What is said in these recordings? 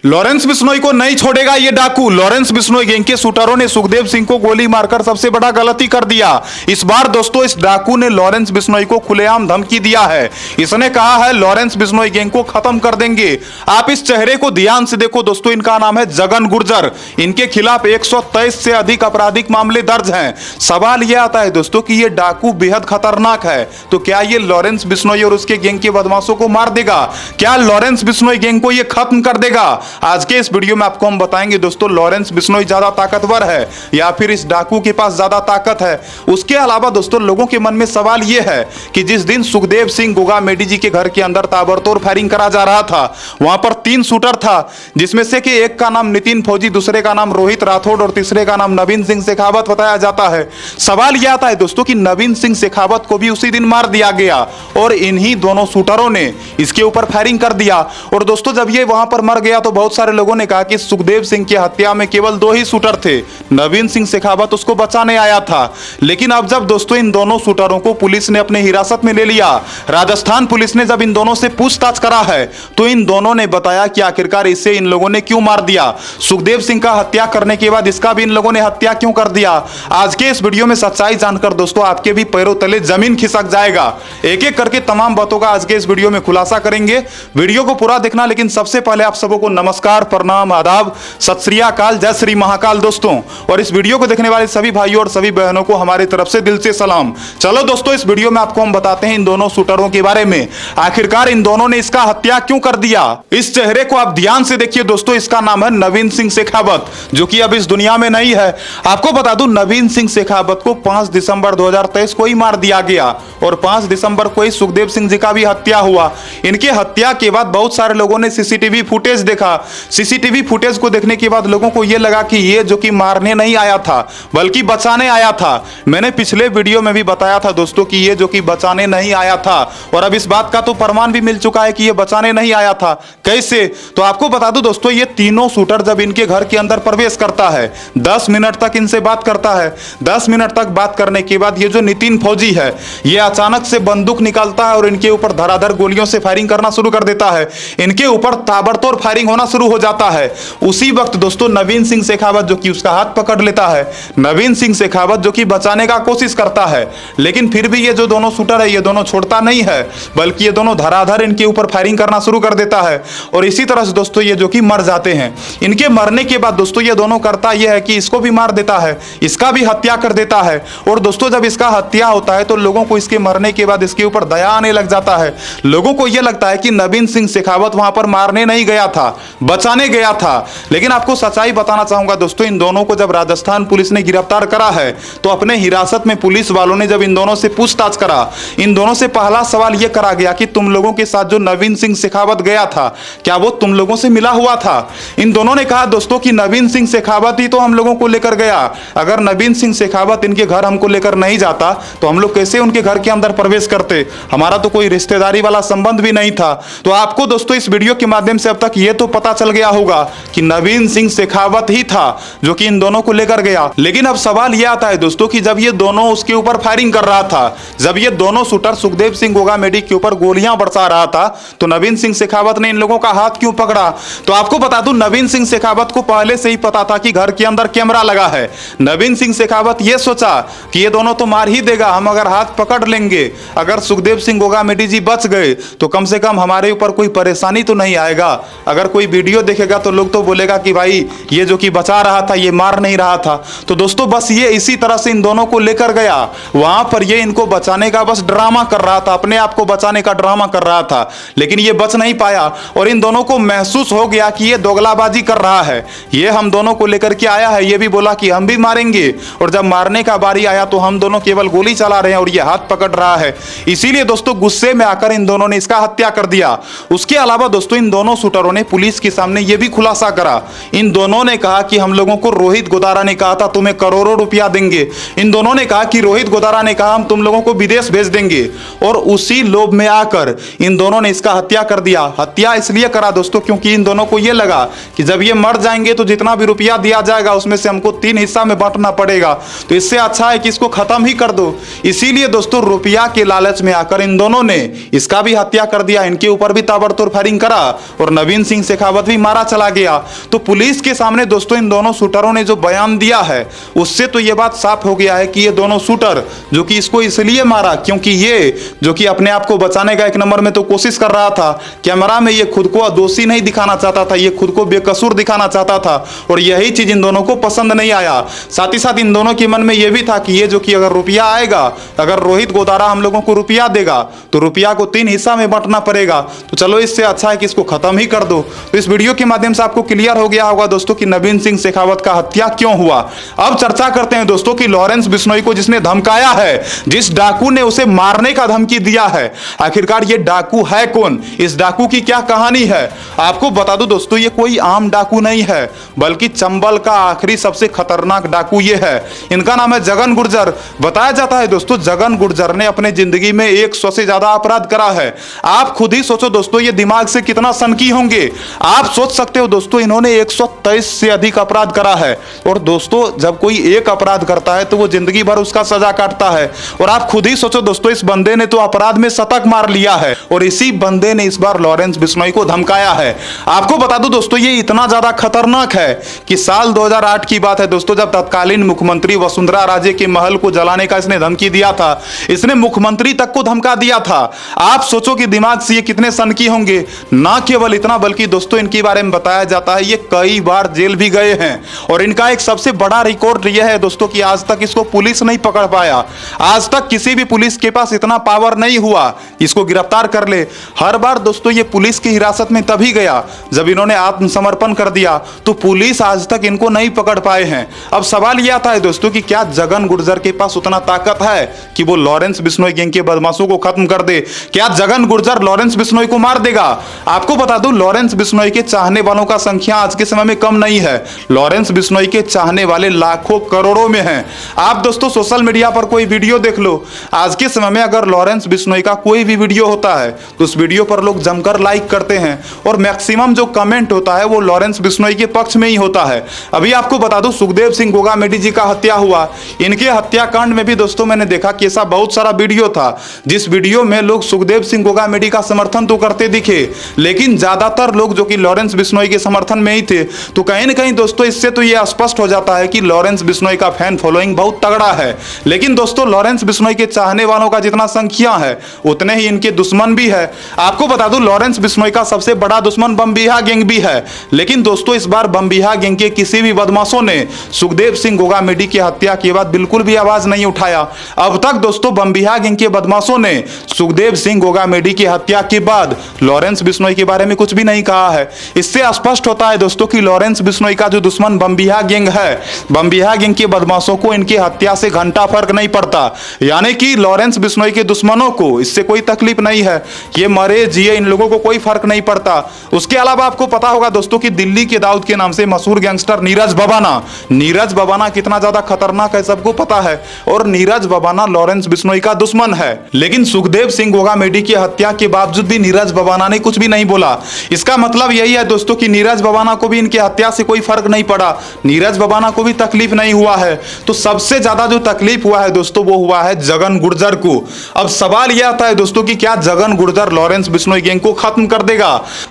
Lawrence Bishnoi को नहीं छोड़ेगा ये डाकू। लॉरेंस बिश्नोई गैंग के शूटरों ने सुखदेव सिंह को गोली मारकर सबसे बड़ा गलती कर दिया। इस बार दोस्तों इस डाकू ने लॉरेंस बिश्नोई को खुलेआम धमकी दिया है। इसने कहा है लॉरेंस बिश्नोई गैंग को खत्म कर देंगे। आप इस चेहरे को ध्यान से देखो दोस्तों, इनका नाम है जगन गुर्जर। इनके खिलाफ 123 से अधिक आपराधिक मामले दर्ज हैं। सवाल यह आता है दोस्तों कि यह डाकू बेहद खतरनाक है, तो क्या ये लॉरेंस बिश्नोई और उसके गैंग के बदमाशों को मार देगा? क्या लॉरेंस बिश्नोई गैंग को यह खत्म कर देगा? आज के इस वीडियो में आपको हम बताएंगे दोस्तों लॉरेंस बिश्नोई ज्यादा ताकतवर है या फिर इस डाकू के पास ज्यादा ताकत है। उसके अलावा दोस्तों लोगों के मन में सवाल यह है कि जिस दिन सुखदेव सिंह गोगा मेडी जी के घर के अंदर ताबड़तोड़ फायरिंग करा जा रहा था, वहां पर 3 शूटर था, जिसमें से कि एक का नाम नितिन फौजी, दूसरे का नाम रोहित राठौड़ और तीसरे का नाम नवीन सिंह शेखावत बताया जाता है। सवाल यह आता है दोस्तों कि नवीन सिंह शेखावत को भी उसी दिन मार दिया गया और इन्हीं दोनों शूटरों ने इसके ऊपर फायरिंग कर दिया। और दोस्तों जब ये वहां पर मर गया तो बहुत सारे लोगों ने कहा कि सुखदेव सिंह की हत्या में केवल 2 ही शूटर थे, नवीन सिंह शेखावत उसको बचाने आया था। लेकिन अब जब दोस्तों इन दोनों शूटरों को पुलिस ने अपने हिरासत में ले लिया, राजस्थान पुलिस ने जब इन दोनों से पूछताछ करा है तो इन दोनों ने बताया कि आखिरकार इसे इन लोगों ने क्यों मार दिया, सुखदेव सिंह का हत्या करने के बाद इसका भी इन लोगों ने हत्या क्यों कर दिया। आज के इस वीडियो में सच्चाई जानकर दोस्तों आपके भी पैरों तले जमीन खिसक जाएगा। एक एक करके तमाम बातों का आज के इस वीडियो में खुलासा करेंगे। वीडियो को पूरा देखना, लेकिन सबसे पहले आप सबको नमस्कार, प्रणाम, आदाब, सत श्री अकाल, जय श्री महाकाल दोस्तों। और इस वीडियो को देखने वाले सभी भाइयों और सभी बहनों को हमारी तरफ से दिल से सलाम। चलो दोस्तों इस वीडियो में आपको हम बताते हैं इन दोनों शूटरों के बारे में, आखिरकार इन दोनों ने इसका हत्या क्यों कर दिया। इस चेहरे को आप ध्यान से देखिए दोस्तों, इसका नाम है नवीन सिंह शेखावत, जो कि अब इस दुनिया में नहीं है। आपको बता दूं नवीन सिंह शेखावत को 5 दिसंबर 2023 को ही मार दिया गया और 5 दिसंबर को ही सुखदेव सिंह जी का भी हत्या हुआ। इनके हत्या के बाद बहुत सारे लोगों ने सीसीटीवी फुटेज देखा। सीसीटीवी फुटेज को देखने के बाद लोगों को यह लगा कि ये जो कि मारने नहीं आया था बल्कि बचाने आया था। मैंने पिछले वीडियो में भी बताया था दोस्तों कि ये जो कि बचाने नहीं आया था, और अब इस बात का तो प्रमाण भी मिल चुका है कि ये बचाने नहीं आया था। कैसे? तो आपको बता दूं दोस्तों, ये तीनों शूटर जब इनके घर के अंदर प्रवेश करता है 10 मिनट तक इनसे बात करता है। 10 मिनट तक बात करने के बाद ये जो नितिन फौजी है ये अचानक से बंदूक निकालता है और इनके ऊपर धड़ाधड़ गोलियों से फायरिंग करना शुरू कर देता है। इनके ऊपर ताबड़तोड़ फायरिंग होना शुरू हो जाता है। उसी वक्त दोस्तों नवीन सिंह शेखावत जो कि उसका हाथ पकड़ लेता है, नवीन सिंह शेखावत जो कि बचाने का कोशिश करता है, लेकिन फिर भी ये जो दोनों शूटर है ये दोनों छोड़ता नहीं है, बल्कि ये दोनों धड़ाधड़ इनके ऊपर फायरिंग करना शुरू कर देता है। और इसी तरह से दोस्तों ये जो कि मर जाते हैं। इनके मरने के बाद दोस्तों ये दोनों करता यह है कि इसको भी मार देता है, इसका भी हत्या कर देता है। और दोस्तों जब इसका हत्या होता है तो लोगों को इसके मरने के बाद इसके ऊपर दया आने लग जाता है। लोगों को यह लगता है कि नवीन सिंह शेखावत वहां पर मारने नहीं गया था, बचाने गया था। लेकिन आपको सच्चाई बताना चाहूंगा दोस्तों, इन दोनों को जब राजस्थान पुलिस ने गिरफ्तार करा है तो अपने हिरासत में पुलिस वालों ने जब इन दोनों से पूछताछ करा, इन दोनों से पहला सवाल यह करा गया कि तुम लोगों के साथ जो नवीन सिंह शेखावत गया था क्या वो तुम लोगों से मिला हुआ था? इन दोनों ने कहा दोस्तों कि नवीन सिंह शेखावत ही तो हम लोगों को लेकर गया। अगर नवीन सिंह शेखावत इनके घर हमको लेकर नहीं जाता तो हम लोग कैसे उनके घर के अंदर प्रवेश करते? हमारा तो कोई रिश्तेदारी वाला संबंध भी नहीं था। तो आपको दोस्तों इस वीडियो के माध्यम से अब तक ये तो पता चल गया होगा कि नवीन सिंह शेखावत ही था जो कि इन दोनों को लेकर गया। लेकिन अब सवाल यह आता है दोस्तों कि जब ये दोनों उसके ऊपर फायरिंग कर रहा था, जब ये दोनों शूटर सुखदेव सिंह गोगा मेडी के ऊपर गोलियां बरसा रहा था, तो नवीन सिंह शेखावत ने इन लोगों का हाथ क्यों पकड़ा? तो आपको बता दूं नवीन सिंह शेखावत को पहले से ही पता था कि घर के अंदर कैमरा लगा है। नवीन सिंह शेखावत ये सोचा कि ये दोनों तो मार ही देगा, हम अगर हाथ पकड़ लेंगे, अगर सुखदेव सिंह गोगा मेडी जी बच गए तो कम से कम हमारे ऊपर कोई परेशानी तो नहीं आएगा। अगर कोई वीडियो देखेगा तो लोग तो बोलेगा कि भाई ये जो कि बचा रहा था ये मार नहीं रहा था। तो दोस्तों बस ये इसी तरह से इन दोनों को लेकर गया। वहां पर ये इनको बचाने का बस ड्रामा कर रहा था, अपने आप को बचाने का ड्रामा कर रहा था, लेकिन ये बच नहीं पाया। और इन दोनों को महसूस हो गया कि ये दोगलाबाजी कर रहा है, ये हम दोनों को लेकर के आया है, ये भी बोला कि हम भी मारेंगे। और जब मारने का बारी आया तो हम दोनों केवल गोली चला रहे हैं और ये हाथ पकड़ रहा है। इसीलिए दोस्तों गुस्से में आकर इन दोनों ने इसका हत्या कर दिया। उसके अलावा दोस्तों इन दोनों शूटरों ने पुलिस के सामने यह भी खुलासा करा। इन दोनों ने कहा कि हम लोगों को रोहित गोदारा ने कहा था तुम्हें करोड़ों रुपया देंगे। इन दोनों ने कहा कि रोहित गोदारा ने कहा हम तुम लोगों को विदेश भेज देंगे, और उसी लोभ में आकर इन दोनों ने इसका हत्या कर दिया। हत्या इसलिए करा दोस्तों क्योंकि इन दोनों को यह लगा कि जब ये मर जाएंगे तो जितना भी रुपया दिया जाएगा उसमें से हमको 3 हिस्सा में बांटना पड़ेगा, तो इससे अच्छा है कि इसको खत्म ही कर दो। इसीलिए दोस्तों रुपया के लालच में आकर इन दोनों ने इसका भी हत्या कर दिया। इनके ऊपर भी ताबड़तोड़ फायरिंग करा और नवीन सिंह शेखावत बदौलत भी मारा चला गया। तो पुलिस के सामने दोस्तों इन दोनों शूटरों ने जो बयान दिया है उससे तो ये बात साफ हो गया है कि ये दोनों शूटर जो कि इसको इसलिए मारा क्योंकि ये जो कि अपने आप को बचाने का एक नंबर में तो कोशिश कर रहा था, कैमरा में ये खुद को दोषी नहीं दिखाना चाहता था, ये खुद को बेकसूर दिखाना चाहता था और यही चीज इन दोनों को पसंद नहीं आया। साथ ही साथ इन दोनों के मन में यह भी था कि ये जो कि अगर रुपया आएगा, अगर रोहित गोदारा हम लोगों को रुपया देगा तो रुपया को 3 हिस्सा में बांटना पड़ेगा, तो चलो इससे अच्छा है कि इसको खत्म ही कर दो। तो इस वीडियो के माध्यम से आपको क्लियर हो गया होगा दोस्तों कि नवीन सिंह शेखावत का हत्या क्यों हुआ। अब चर्चा करते हैं दोस्तों कि लॉरेंस बिश्नोई को जिसने धमकाया है, जिस डाकू ने उसे मारने का धमकी दिया है, आखिरकार ये डाकू है कौन, इस डाकू की क्या कहानी है। आपको बता दूं दोस्तों ये कोई आम डाकू नहीं है बल्कि चंबल का आखिरी सबसे खतरनाक डाकू ये है। इनका नाम है जगन गुर्जर। बताया जाता है दोस्तों जगन गुर्जर ने अपने जिंदगी में 100 से ज्यादा अपराध करा है। आप खुद ही सोचो दोस्तों ये दिमाग से कितना सनकी होंगे। आप सोच सकते हो दोस्तों इन्होंने 123 से अधिक अपराध करा है। और दोस्तों जब कोई एक अपराध करता है तो वो जिंदगी भर उसका सजा काटता है। और आप खुद ही सोचो दोस्तों इस बंदे ने तो अपराध में शतक मार लिया है और इसी बंदे ने इस बार लॉरेंस बिश्नोई को धमकाया है। आपको बता दूं दोस्तों ये इतना ज्यादा खतरनाक है कि साल 2008 की बात है दोस्तों जब तत्कालीन मुख्यमंत्री वसुंधरा राजे के महल को जलाने का इसने धमकी दिया था। इसने मुख्यमंत्री तक को धमका दिया था। आप सोचो कि दिमाग से ये कितने सनकी होंगे। ना केवल इतना बल्कि दोस्तों इनके बारे में बताया जाता है ये कई बार जेल भी गए हैं और इनका एक सबसे बड़ा रिकॉर्ड यह है दोस्तों कि आज तक इसको पुलिस नहीं पकड़ पाया। आज तक किसी भी पुलिस के पास इतना पावर नहीं हुआ इसको गिरफ्तार कर ले। हर बार दोस्तों ये पुलिस की हिरासत में तभी गया जब इन्होंने आत्मसमर्पण कर दिया, तो पुलिस आज तक इनको नहीं पकड़ पाए हैं। अब सवाल यह आता है दोस्तों कि क्या जगन गुर्जर के पास उतना ताकत है कि वो लॉरेंस बिश्नोई गैंग के बदमाशों को खत्म कर दे। क्या जगन गुर्जर लॉरेंस बिश्नोई को मार देगा। आपको बता दूं लॉरेंस बिश्नोई के चाहने वालों का संख्या आज के समय में कम नहीं है। लॉरेंस बिश्नोई के चाहने वाले लाखों करोड़ों में हैं। आप दोस्तों सोशल मीडिया पर कोई वीडियो देख लो, आज के समय में अगर लॉरेंस बिश्नोई का कोई भी वीडियो होता है तो उस वीडियो पर लोग जमकर लाइक करते हैं और मैक्सिमम जो कमेंट होता है वो लॉरेंस बिश्नोई के पक्ष में ही होता है। अभी आपको बता दूं सुखदेव सिंह गोगामेडी जी का हत्या हुआ, इनके हत्याकांड में भी दोस्तों मैंने देखा कि ऐसा बहुत सारा वीडियो था जिस वीडियो में लोग सुखदेव सिंह गोगामेडी का समर्थन तो करते दिखे लेकिन ज्यादातर लोग जो कि लॉरेंस बिश्नोई के समर्थन में ही थे। तो कहीं ना कहीं दोस्तों इससे तो यह स्पष्ट हो जाता है कि लॉरेंस बिश्नोई का फैन फॉलोइंग बहुत तगड़ा है। लेकिन दोस्तों लॉरेंस बिश्नोई के चाहने वालों का जितना संख्या है उतने ही इनके दुश्मन भी है। आपको बता दूं लॉरेंस बिश्नोई का सबसे बड़ा दुश्मन बमबिहा गैंग भी है। लेकिन दोस्तों इस बार बमबिहा गैंग के किसी भी बदमाशों ने सुखदेव सिंह गोगामेडी की हत्या के बाद बिल्कुल भी आवाज नहीं उठाया। अब तक दोस्तों बमबिहा गैंग के बदमाशों ने सुखदेव सिंह गोगामेडी की हत्या के बाद लॉरेंस बिश्नोई के बारे में कुछ भी नहीं कहा है। इससे स्पष्ट होता है दोस्तों कि लॉरेंस बिश्नोई का जो दुश्मन बमबिहा गैंग है, बमबिहा गैंग के बदमाशों को इनकी हत्या से घंटा फर्क नहीं पड़ता। यानी कि लॉरेंस बिश्नोई के दुश्मनों को इससे कोई तकलीफ नहीं है, ये मरे जिए इन लोगों को कोई फर्क नहीं पड़ता। उसके अलावा आपको पता होगा दोस्तों कि दिल्ली के दाऊद के नाम से मशहूर गैंगस्टर नीरज बबाना कितना ज्यादा खतरनाक है सबको पता है और नीरज बबाना लॉरेंस बिश्नोई का दुश्मन है। लेकिन सुखदेव सिंह गोगामेडी की हत्या के बावजूद भी नीरज बबाना ने कुछ भी नहीं बोला। इसका मतलब यही है दोस्तों कि नीरज बबाना को भी इनकी हत्या से कोई फर्क नहीं पड़ा, नीरज बबाना को भी तकलीफ नहीं हुआ है। तो सबसे ज्यादा जो तकलीफ हुआ है दोस्तों वो हुआ है जगन गुर्जर को। अब सवाल यह आता है दोस्तों कि क्या जगन गुर्जर लॉरेंस बिश्नोई गैंग को खत्म कर देगा।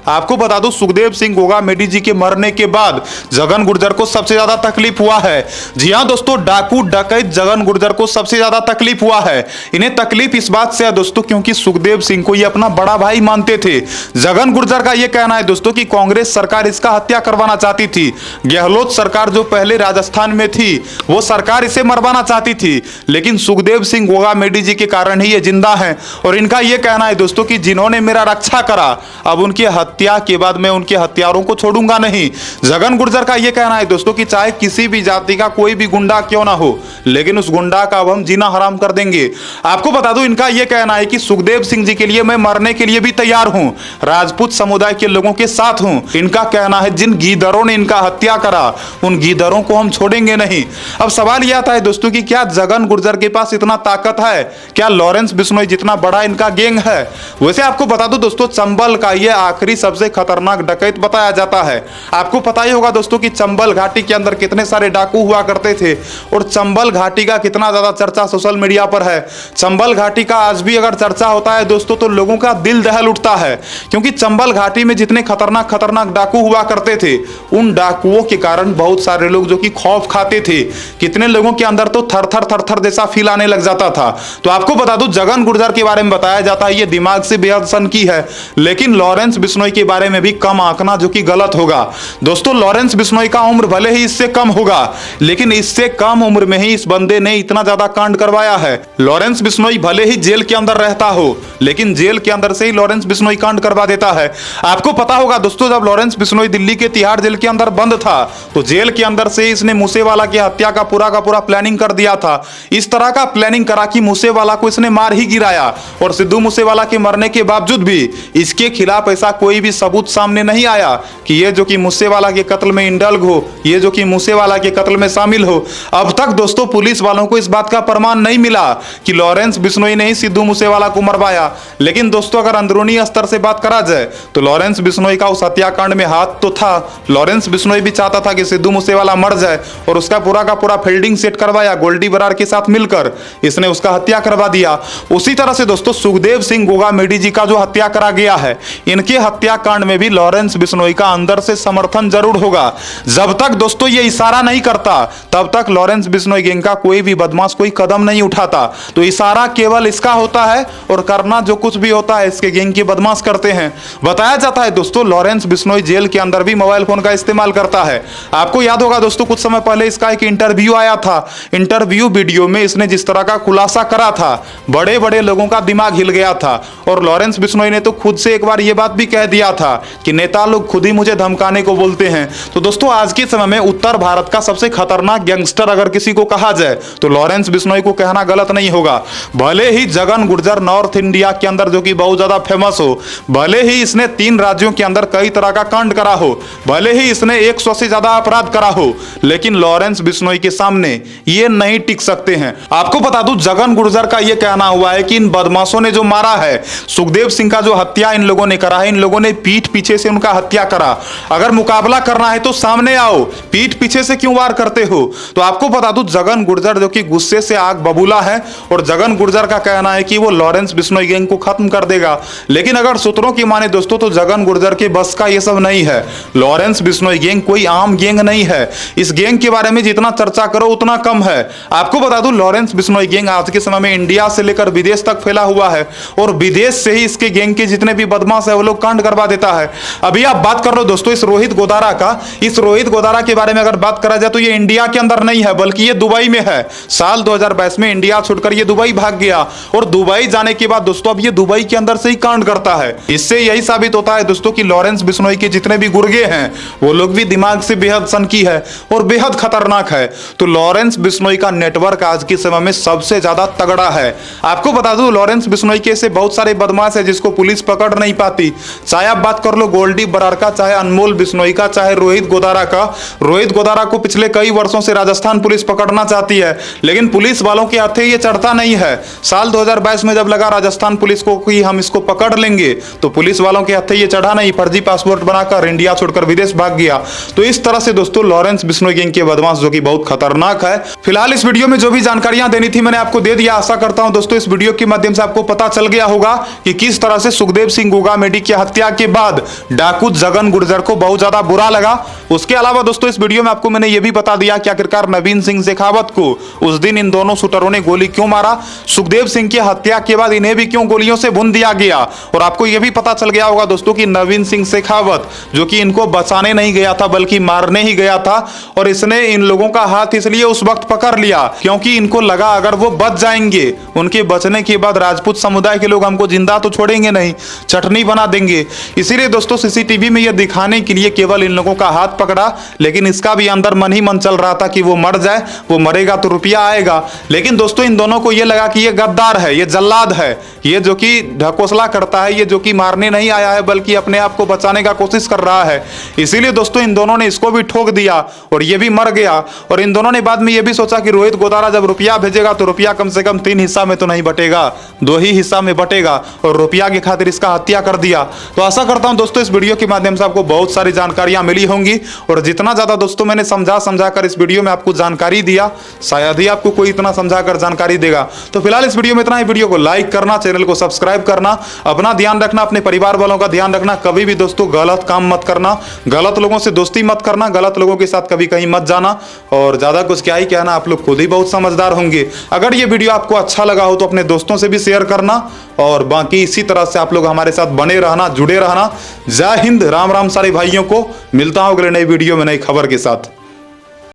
आपको बता दूं सुखदेव सिंह गोगामेडी जी के मरने के बाद जगन गुर्जर को सबसे ज्यादा तकलीफ हुआ है। जी हां दोस्तों डाकू डकैत जगन गुर्जर को सबसे ज्यादा तकलीफ हुआ है। इन्हें तकलीफ इस बात से है दोस्तों क्योंकि सुखदेव सिंह को ये अपना बड़ा भाई मानते थे। जगन गुर्जर का यह कहना है दोस्तों कि कांग्रेस सरकार इसका हत्या करवाना चाहती थी। गहलोत सरकार जो पहले राजस्थान में थी वो सरकार इसे मरवाना चाहती थी, लेकिन सुखदेव सिंह गोगामेडी जी के कारण ही ये जिंदा है। और इनका यह कहना है दोस्तों कि जिन्होंने मेरा रक्षा करा अब उनकी हत्या के बाद मैं उनके हत्यारों को छोड़ूंगा नहीं। जगन गुर्जर का यह कहना है दोस्तों कि चाहे किसी भी जाति का कोई भी गुंडा क्यों ना हो लेकिन उस गुंडा का अब हम जीना हराम कर देंगे। आपको बता दूं इनका यह कहना है कि सुखदेव सिंह जी के लिए मैं मरने के लिए भी तैयार हूं, राजपूत समुदाय के लोगों के साथ हूं। इनका कहना है जिन गीदरों ने इनका हत्या करा उन गीदरों को हम छोड़ेंगे नहीं। अब सवाल यह आता है दोस्तों कि क्या जगन गुर्जर के पास इतना ताकत है, क्या लॉरेंस बिश्नोई जितना बड़ा इनका गैंग है। वैसे आपको बता दूं दोस्तों चंबल का यह आखिरी सबसे खतरनाक डकैत बताया जाता है। आपको पता ही होगा दोस्तों कि चंबल घाटी के अंदर कितने सारे डाकू हुआ करते थे और चंबल घाटी का कितना ज्यादा चर्चा सोशल मीडिया पर है। चंबल घाटी का आज भी अगर चर्चा होता है दोस्तों तो लोगों का दिल दहल उठता है क्योंकि चंबल घाटी में जितने खतरनाक खतरनाक खतरनाक डाकू हुआ करते थे, उन डाकुओं के कारण बहुत सारे लोग जो कि खौफ खाते थे। कितने लोगों के अंदर तो थर थर थर थर जैसा फील आने लग जाता था। तो आपको बता दूं, जगन गुर्जर के बारे में बताया जाता है ये दिमाग से बेहद सनकी है, लेकिन लॉरेंस बिश्नोई के बारे में भी कम आंकना जो कि गलत होगा। दोस्तों, लॉरेंस बिश्नोई का उम्र भले ही इससे कम होगा, लेकिन इससे कम उम्र में ही इस बंदे ने इतना ज्यादा कांड करवाया है। लॉरेंस बिश्नोई भले ही जेल के अंदर रहता हो, लेकिन जेल के अंदर से ही लॉरेंस बिश्नोई कांड करवा देता है। आपको पता होगा दोस्तों, जब लॉरेंस बिश्नोई दिल्ली के तिहाड़ जेल के अंदर बंद था, तो जेल के अंदर से इसने मूसेवाला की हत्या का पूरा प्लानिंग कर दिया था। इस तरह का प्लानिंग करा कि मूसेवाला को इसने मार ही गिराया, और सिद्धू मूसेवाला के मरने के बावजूद भी इसके खिलाफ ऐसा कोई भी सबूत सामने नहीं आया कि ये जो कि मूसेवाला के कत्ल में इंडल्ग हो, ये जो कि मूसेवाला के कत्ल में शामिल हो। अब तक दोस्तों पुलिस वालों को इस बात का प्रमाण नहीं मिला कि लॉरेंस बिश्नोई ने ही सिद्धू मूसेवाला को मरवाया। लेकिन दोस्तों, अगर अंदरूनी स्तर से बात करा जाए तो लॉरेंस बिश्नोई का उस हत्याकांड में हाथ तो था। लॉरेंस बिश्नोई भी चाहता था कि सिद्धू मूसेवाला मर जाए, और उसका पूरा का पूरा फील्डिंग सेट करवाया। गोल्डी बरार के साथ मिलकर इसने उसका हत्या करवा दिया। उसी तरह से दोस्तों, सुखदेव सिंह गोगामेडी जी का जो हत्या करा गया है, इनके हत्याकांड में भी लॉरेंस बिश्नोई का अंदर से समर्थन जरूर होगा। जब तक दोस्तों ये इशारा नहीं करता, तब तक लॉरेंस बिश्नोई गैंग का कोई भी बदमाश कोई कदम नहीं उठाता। तो इशारा केवल इसका होता है, और करना जो कुछ भी होता है इसके गैंग के बदमाश करते हैं। बताया जाता है दोस्तों, लॉरेंस बिश्नोई जेल के अंदर भी मोबाइल फोन का इस्तेमाल करता है। आपको याद होगा दोस्तों, कुछ समय पहले इसका एक इंटरव्यू आया था। इंटरव्यू वीडियो में इसने जिस तरह का खुलासा करा था, बड़े बड़े लोगों का दिमाग हिल गया था। और लॉरेंस बिश्नोई ने तो खुद से एक बार यह बात भी कह दिया था कि नेता लोग खुद ही मुझे धमकाने को बोलते हैं। तो दोस्तों, आज के समय में उत्तर भारत का सबसे खतरनाक गैंगस्टर अगर किसी को कहा जाए तो लॉरेंस बिश्नोई को कहना गलत नहीं होगा। भले ही जगन गुर्जर नॉर्थ इंडिया के अंदर जो कि बहुत ज्यादा फेमस हो, भले ही इसने 3 राज्यों के अंदर कई तरह का कांड करा हो, भले ही इसने 100 से ज्यादा अपराध करा हो, लेकिन लॉरेंस बिश्नोई के सामने ये नहीं टिक सकते हैं। आपको बता दूं, जगन गुर्जर का यह कहना हुआ है कि इन बदमाशों ने जो मारा है, सुखदेव सिंह का जो हत्या इन लोगों ने करा है, इन लोगों ने पीठ पीछे से उनका हत्या करा। अगर मुकाबला करना है तो सामने आओ, पीठ पीछे से क्यों वार करते हो। तो आपको बता दूं, जगन गुर्जर जो कि गुस्से से आग बबूला है, और जगन गुर्जर का कहना है कि वो लॉरेंस बिश्नोई गैंग को खत्म कर देगा। लेकिन अगर सूत्रों की माने दोस्तों, तो जगन गुर्जर के बस का ये सब नहीं है। लॉरेंस बिश्नोई गैंग कोई आम गैंग नहीं है। इस गैंग के बारे में जितना चर्चा करो उतना कम है। आपको बता दूं, लॉरेंस बिश्नोई गैंग आज के समय में इंडिया से लेकर विदेश तक फैला हुआ है, और विदेश से ही इसके गैंग के जितने भी बदमाश है वो लोग कांड करवा देता है। अभी आप बात कर लो दोस्तों इस रोहित गोदारा का। इस रोहित गोदारा के बारे में अगर बात करा जाए तो ये इंडिया के अंदर नहीं है, बल्कि ये दुबई में है। साल 2022 में इंडिया छोड़कर ये दुबई भाग गया, और दुबई जाने के बाद दोस्तों अब ये दुबई के अंदर से ही कांड करता है। इससे यही साबित होता है दोस्तों कि लॉरेंस बिश्नोई के जितने भी गुर्गे हैं वो लोग भी दिमाग से बेहद सनकी है और बेहद खतरनाक है। तो लॉरेंस बिश्नोई का नेटवर्क आज के समय में सबसे ज्यादा तगड़ा है। आपको बता दूं, लॉरेंस बिश्नोई के ऐसे बहुत सारे बदमाश है जिसको पुलिस पकड़ नहीं पाती। चाहे आप बात कर लो गोल्डी बरार का, चाहे अनमोल बिश्नोई का, चाहे रोहित गोदारा का। रोहित गोदारा को पिछले कई वर्षों से राजस्थान पुलिस पकड़ना चाहती है, लेकिन पुलिस वालों के हाथे ये चढ़ता नहीं है। साल 2022 में जब लगा राजस्थान पुलिस को कि हम इसको पकड़ लेंगे, तो पुलिस वालों के हाथे ये चढ़ा नहीं, फर्जी पासपोर्ट बनाकर इंडिया छोड़कर विदेश भाग गया। तो इस तरह से दोस्तों लॉरेंस बिश्नोई गैंग के बदमाश जो कि बहुत खतरनाक है। फिलहाल इस वीडियो में जो भी जानकारियां देनी थी मैंने आपको दे दिया। आशा करता हूं दोस्तों इस वीडियो के माध्यम से आपको पता चल गया होगा कि किस तरह से सुखदेव सिंह गोगामेडी की हत्या के बाद डाकू जगन गुर्जर को बहुत ज्यादा बुरा लगा। उसके अलावा दोस्तों इस वीडियो में आपको मैंने यह भी बता दिया कि आखिरकार नवीन सिंह शेखावत को उस दिन इन दोनों शूटरों ने गोली क्यों मारा, सुखदेव सिंह की हत्या के बाद इन्हें भी क्यों गोलियों से भून दिया गया। और आपको यह भी पता चल गया होगा दोस्तों कि नवीन सिंह शेखावत जो कि इनको बचाने नहीं गया था बल्कि मारने ही गया था, और इसने इन लोगों का हाथ इसलिए उस वक्त पकड़ लिया क्योंकि इनको लगा अगर वो बच जाएंगे, उनके बचने के बाद राजपूत समुदाय के लोग हमको जिंदा तो छोड़ेंगे नहीं, चटनी बना देंगे। इसीलिए दोस्तों सीसीटीवी में यह दिखाने के लिए केवल इन लोगों का हाथ पकड़ा, लेकिन इसका भी अंदर मन ही मन चल रहा था कि वो मर जाए, वो मरेगा तो रुपया आएगा। लेकिन दोस्तों इन दोनों को यह लगा कि ये गद्दार है, ये जल्लाद है, ये जो कि ढकोसला करता है, ये जो कि मारने नहीं आया है बल्कि अपने आप को बचाने का कोशिश कर रहा है। इसीलिए दोस्तों इन दोनों ने इसको भी ठोक दिया और ये भी मर गया। और इन दोनों ने बाद में ये भी सोचा कि रोहित गोदारा जब रुपया भेजेगा तो रुपया कम से कम 3 हिस्सा में तो नहीं बटेगा, 2 ही हिस्सा में बटेगा, और रुपया की खातिर इसका हत्या कर दिया। तो आशा करता हूं दोस्तों इस वीडियो के माध्यम से आपको बहुत सारी जानकारियां मिली होंगी, और जितना ज्यादा दोस्तों मैंने समझा कर इस वीडियो में आपको जानकारी दिया, शायद ही आपको कोई इतना समझाकर जानकारी देगा। तो फिलहाल इस वीडियो में इतना ही। वीडियो को लाइक करना, चैनल को सब्सक्राइब करना, अपना ध्यान रखना, अपने परिवार वालों का ध्यान रखना। कभी भी दोस्तों गलत काम मत करना, गलत लोगों से दोस्ती मत करना, गलत लोगों के साथ कभी कहीं मत जाना। और ज़्यादा कुछ क्या ही कहना, आप लोग खुद ही बहुत समझदार होंगे। अगर ये वीडियो आपको अच्छा लगा हो तो अपने दोस्तों से भी शेयर करना, और बाकी इसी तरह से आप लोग हमारे साथ बने रहना, जुड़े रहना। जय हिंद, राम राम सारे भाइयों को। मिलता हूं अगले नई वीडियो में नई खबर के साथ।